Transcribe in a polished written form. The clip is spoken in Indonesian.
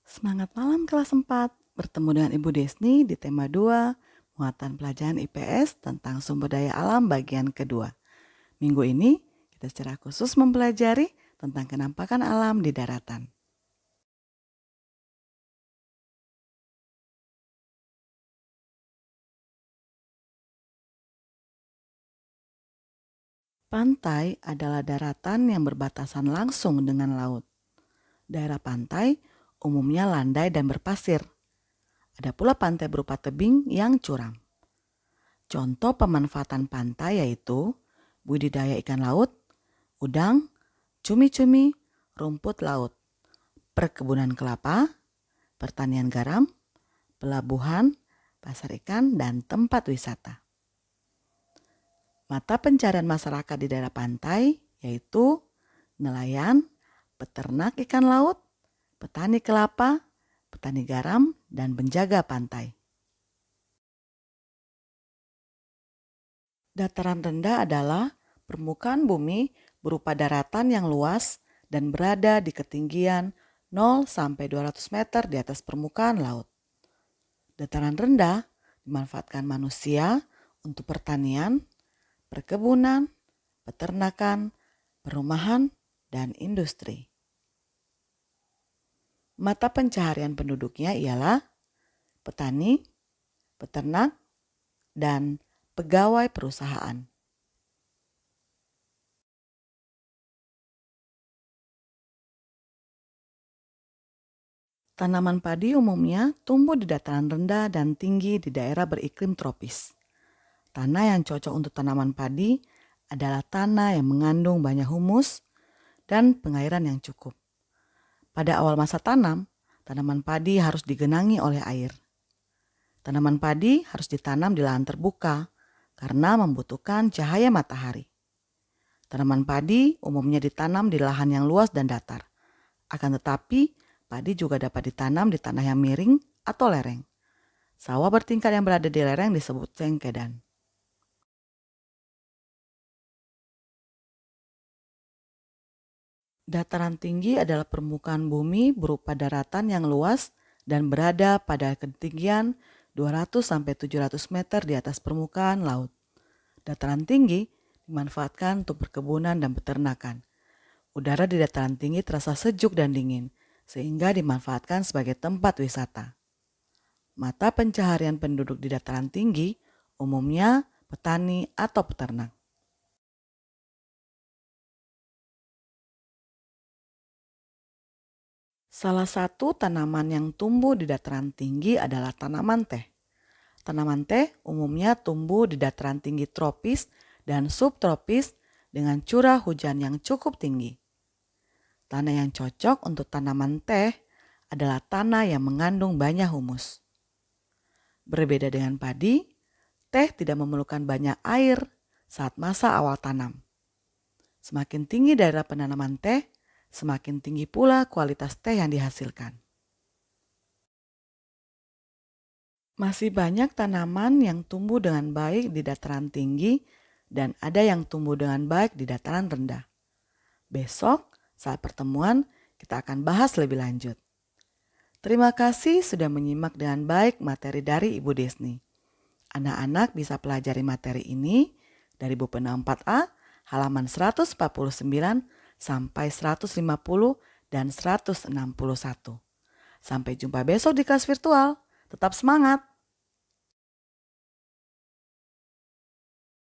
Semangat malam kelas 4. Bertemu dengan Ibu Desni di tema 2, muatan pelajaran IPS tentang sumber daya alam bagian kedua. Minggu ini kita secara khusus mempelajari tentang kenampakan alam di daratan. Pantai adalah daratan yang berbatasan langsung dengan laut. Daerah pantai umumnya landai dan berpasir. Ada pula pantai berupa tebing yang curam. Contoh pemanfaatan pantai yaitu budidaya ikan laut, udang, cumi-cumi, rumput laut, perkebunan kelapa, pertanian garam, pelabuhan, pasar ikan, dan tempat wisata. Mata pencarian masyarakat di daerah pantai yaitu nelayan, peternak ikan laut, petani kelapa, petani garam, dan penjaga pantai. Dataran rendah adalah permukaan bumi berupa daratan yang luas dan berada di ketinggian 0 sampai 200 meter di atas permukaan laut. Dataran rendah dimanfaatkan manusia untuk pertanian, perkebunan, peternakan, perumahan, dan industri. Mata pencaharian penduduknya ialah petani, peternak, dan pegawai perusahaan. Tanaman padi umumnya tumbuh di dataran rendah dan tinggi di daerah beriklim tropis. Tanah yang cocok untuk tanaman padi adalah tanah yang mengandung banyak humus dan pengairan yang cukup. Pada awal masa tanam, tanaman padi harus digenangi oleh air. Tanaman padi harus ditanam di lahan terbuka karena membutuhkan cahaya matahari. Tanaman padi umumnya ditanam di lahan yang luas dan datar. Akan tetapi, padi juga dapat ditanam di tanah yang miring atau lereng. Sawah bertingkat yang berada di lereng disebut cengkedan. Dataran tinggi adalah permukaan bumi berupa daratan yang luas dan berada pada ketinggian 200-700 meter di atas permukaan laut. Dataran tinggi dimanfaatkan untuk perkebunan dan peternakan. Udara di dataran tinggi terasa sejuk dan dingin, sehingga dimanfaatkan sebagai tempat wisata. Mata pencaharian penduduk di dataran tinggi umumnya petani atau peternak. Salah satu tanaman yang tumbuh di dataran tinggi adalah tanaman teh. Tanaman teh umumnya tumbuh di dataran tinggi tropis dan subtropis dengan curah hujan yang cukup tinggi. Tanah yang cocok untuk tanaman teh adalah tanah yang mengandung banyak humus. Berbeda dengan padi, teh tidak memerlukan banyak air saat masa awal tanam. Semakin tinggi daerah penanaman teh, semakin tinggi pula kualitas teh yang dihasilkan. Masih banyak tanaman yang tumbuh dengan baik di dataran tinggi dan ada yang tumbuh dengan baik di dataran rendah. Besok saat pertemuan kita akan bahas lebih lanjut. Terima kasih sudah menyimak dengan baik materi dari Ibu Desni. Anak-anak bisa pelajari materi ini dari buku 4A halaman 149 sampai 150 dan 161. Sampai jumpa besok di kelas virtual. Tetap semangat!